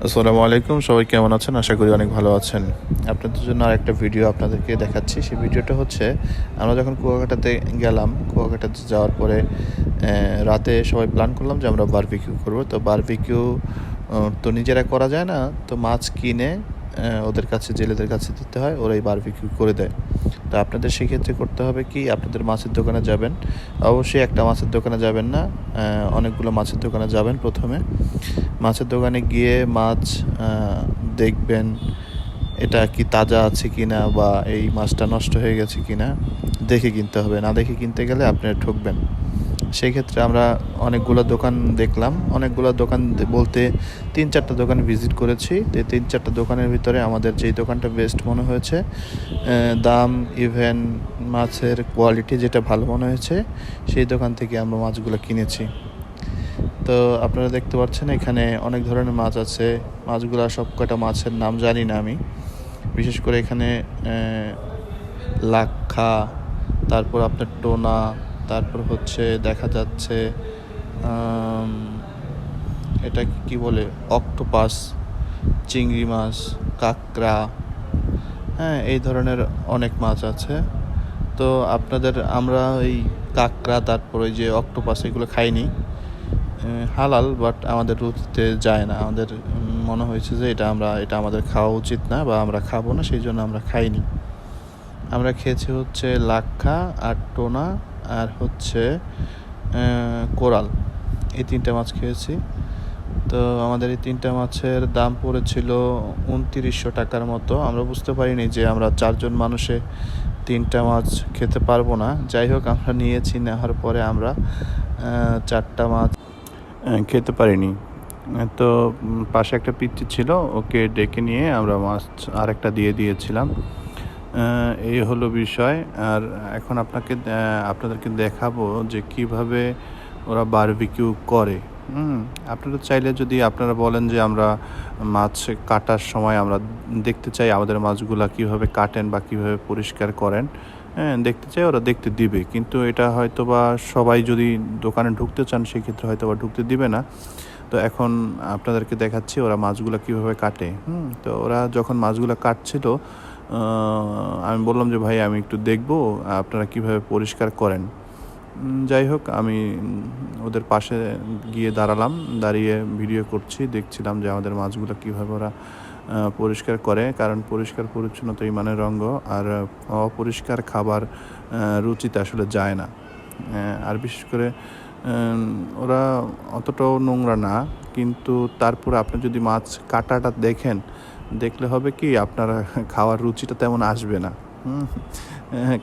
আসসালামু আলাইকুম, সবাই কেমন আছেন? আশা করি অনেক ভালো আছেন। আপনাদের জন্য আরেকটা ভিডিও আপনাদেরকে দেখাচ্ছি। সেই ভিডিওটা হচ্ছে আমরা যখন কুয়াকাটাতে গেলাম, কুয়াকাটাতে যাওয়ার পরে রাতে সবাই প্ল্যান করলাম যে আমরা বারবিকিউ করব। তো বারবিকিউ তো নিজেরা করা যায় না, তো মাছ কিনে ওদের কাছে, জেলেদের কাছে দিতে হয়, ওরাই বারবিকিউ করে দেয়। তো আপনাদের সেক্ষেত্রে করতে হবে কি, আপনাদের মাছের দোকানে যাবেন, অবশ্যই একটা মাছের দোকানে যাবেন না, অনেকগুলো মাছের দোকানে যাবেন। প্রথমে মাছের দোকানে গিয়ে মাছ দেখবেন এটা কি তাজা আছে কি না, বা এই মাছটা নষ্ট হয়ে গেছে কি না দেখে কিনতে হবে। না দেখে কিনতে গেলে আপনি ঠকবেন। সেই ক্ষেত্রে আমরা অনেকগুলো দোকান দেখলাম, অনেকগুলো দোকান বলতে 3-4টা দোকান ভিজিট করেছি। তো 3-4টা দোকানের ভিতরে আমাদের যেই দোকানটা বেস্ট মনে হয়েছে, দাম ইভেন মাছের কোয়ালিটি যেটা ভালো মনে হয়েছে, সেই দোকান থেকে আমরা মাছগুলো কিনেছি। তো আপনারা দেখতে পাচ্ছেন এখানে অনেক ধরনের মাছ আছে। মাছগুলো সব কটা মাছের নাম জানি না আমি। বিশেষ করে এখানে লাক্ষা, তারপর আপনার টোনা, তারপর হচ্ছে দেখা যাচ্ছে আম, এটা কি বলে, অক্টোপাস, চিংড়ি মাছ, কাঁকড়া, হ্যাঁ এই ধরনের অনেক মাছ আছে। তো আমরা এই কাঁকড়া, তারপর ওই যে অক্টোপাস, এগুলো খাইনি। হালাল, বাট আমাদের রুচিতে যায় না। আমাদের মনে হয়েছে যে এটা আমাদের খাওয়া উচিত না, বা আমরা খাবো না, সেই জন্য আমরা খাইনি। আমরা খেয়েছি হচ্ছে লাক্ষা আর টোনা আর হচ্ছে কোরাল, এই 3টে মাছ খেয়েছি। তো আমাদের এই 3টে মাছের দাম পড়েছিল 2900 টাকার মতো। আমরা বুঝতে পারিনি যে আমরা 4জন মানুষে 3টা মাছ খেতে পারবো না। যাই হোক, আমরা নিয়েছি, নেওয়ার পরে আমরা 4টা মাছ খেতে পারিনি। তো পাশে একটা পিচ্চি ছিল, ওকে ডেকে নিয়ে আমরা মাছ আরেকটা দিয়ে দিয়েছিলাম। এই হলো বিষয়। আর এখন আপনাদেরকে দেখাবো যে কিভাবে ওরা বারবিকিউ করে। আপনারা চাইলে, যদি আপনারা বলেন যে আমরা মাছ কাটার সময় আমরা দেখতে চাই আমাদের মাছগুলা কীভাবে কাটেন বা কীভাবে পরিষ্কার করেন, দেখতে চাই, ওরা দেখতে দিবে। কিন্তু এটা হয়তো বা সবাই যদি দোকানে ঢুকতে চান, সেক্ষেত্রে হয়তো বা ঢুকতে দিবে না। তো এখন আপনাদেরকে দেখাচ্ছি ওরা মাছগুলো কীভাবে কাটে। তো ওরা যখন মাছগুলো কাটছিল, আমি বললাম যে ভাই আমি একটু দেখবো আপনারা কীভাবে পরিষ্কার করেন। যাই হোক, আমি ওদের পাশে গিয়ে দাঁড়িয়ে ভিডিও করছি, দেখছিলাম যে আমাদের মাছগুলো কীভাবে ওরা পরিষ্কার করে। কারণ পরিষ্কার পরিচ্ছন্নতা ইমানের অঙ্গ, আর অপরিষ্কার খাবার রুচিতে আসলে যায় না। আর বিশেষ করে ওরা অতটাও নোংরা না, কিন্তু তারপরে আপনি যদি মাছ কাটাটা দেখলে হবে কি, আপনারা খাওয়ার রুচিটা তেমন আসবে না।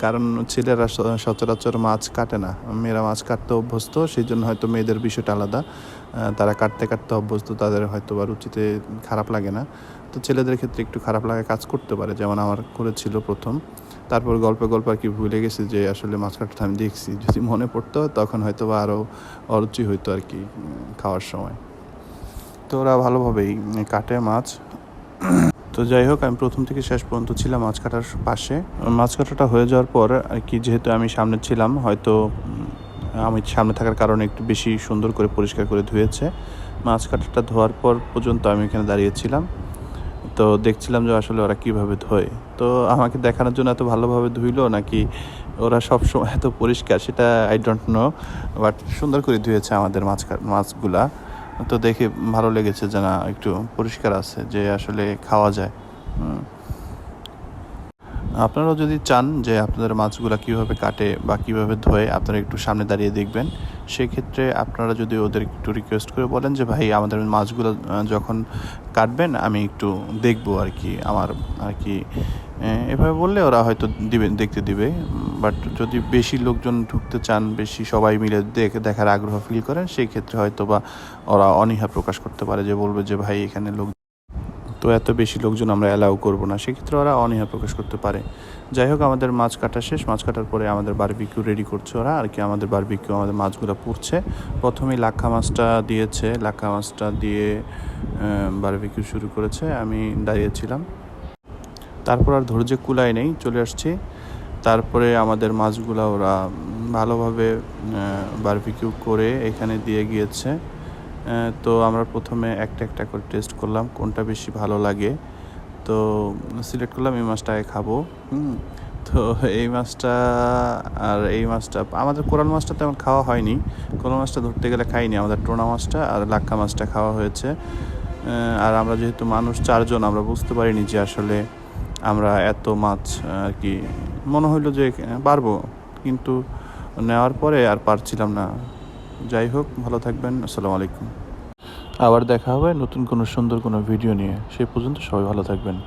কারণ ছেলেরা সচরাচর মাছ কাটে না, মেয়েরা মাছ কাটতে অভ্যস্ত, সেই জন্য হয়তো মেয়েদের বিষয়টা আলাদা। তারা কাটতে কাটতে অভ্যস্ত, তাদের হয়তো বা রুচিতে খারাপ লাগে না। তো ছেলেদের ক্ষেত্রে একটু খারাপ লাগা কাজ করতে পারে, যেমন আমার করেছিল প্রথম। তারপর গল্পে আর কি ভুলে গেছি যে আসলে মাছ কাটাটা আমি দেখছি। যদি মনে পড়তো তখন হয়তো বা আরও অরুচি হইতো আর কি খাওয়ার সময়। তো ওরা ভালোভাবেই কাটে মাছ। তো যাই হোক, আমি প্রথম থেকে শেষ পর্যন্ত ছিলাম মাছ কাটার পাশে। মাছ কাটাটা হয়ে যাওয়ার পর আর কি, যেহেতু আমি সামনে ছিলাম, হয়তো আমি সামনে থাকার কারণে একটু বেশি সুন্দর করে পরিষ্কার করে ধুয়েছে। মাছ কাটাটা ধোয়ার পর পর্যন্ত আমি এখানে দাঁড়িয়েছিলাম। তো দেখছিলাম যে আসলে ওরা কীভাবে ধোয়। তো আমাকে দেখানোর জন্য এত ভালোভাবে ধুইলো, নাকি ওরা সবসময় এত পরিষ্কার, সেটা আই ডোন্ট নো। বাট সুন্দর করে ধুয়েছে আমাদের মাছগুলা। তো দেখে ভালো লেগেছে যে না, একটু পরিষ্কার আছে, যে আসলে খাওয়া যায়। আপনারাও যদি চান যে আপনাদের মাছগুলা কীভাবে কাটে বা কীভাবে ধোয়, আপনারা একটু সামনে দাঁড়িয়ে দেখবেন। সেক্ষেত্রে আপনারা যদি ওদের একটু রিকোয়েস্ট করে বলেন যে ভাই আমাদের মাছগুলো যখন কাটবেন আমি একটু দেখবো আর কি, আমার আর কি, এভাবে বললে ওরা হয়তো দেখতে দিবে। বাট যদি বেশি লোকজন ঢুকতে চান, বেশি সবাই মিলে দেখার আগ্রহ ফিল করেন, সেই ক্ষেত্রে হয়তো বা ওরা অনীহা প্রকাশ করতে পারে, যে বলবে যে ভাই এখানে তো এত বেশি লোকজন আমরা অ্যালাউ করবো না। সেক্ষেত্রে ওরা অনীহা প্রকাশ করতে পারে। যাই হোক, আমাদের মাছ কাটা শেষ। মাছ কাটার পরে আমাদের বারবিকিউ রেডি করছে ওরা আর কি। আমাদের মাছগুলো পুড়ছে। প্রথমেই লাক্ষা মাছটা দিয়েছে, লাক্ষা মাছটা দিয়ে বারবিকিউ শুরু করেছে। আমি দাঁড়িয়েছিলাম, তারপর আর ধৈর্য কুলায় নেই, চলে আসছি। তারপরে আমাদের মাছগুলো ওরা ভালোভাবে বারবিকিউ করে এখানে দিয়ে গিয়েছে। তো আমরা প্রথমে একটা একটা করে টেস্ট করলাম কোনটা বেশি ভালো লাগে। তো সিলেক্ট করলাম এই মাছটা আগে খাবো। তো এই মাছটা আর এই মাছটা আমাদের কোরাল মাছটা তেমন খাওয়া হয়নি। কোরাল মাছটা ধরতে গেলে খাইনি, আমাদের টোনা মাছটা আর লাক্কা মাছটা খাওয়া হয়েছে। আর আমরা যেহেতু মানুষ 4 জন, আমরা বুঝতে পারিনি যে আসলে আমরা এত মাছ আর কি, মনে হইলো যে পারবো, কিন্তু নেওয়ার পরে আর পারছিলাম না। যাই হোক, ভালো থাকবেন। আসসালামু আলাইকুম। আবার দেখা হবে নতুন কোনো সুন্দর কোনো ভিডিও নিয়ে। সেই পর্যন্ত সবাই ভালো থাকবেন।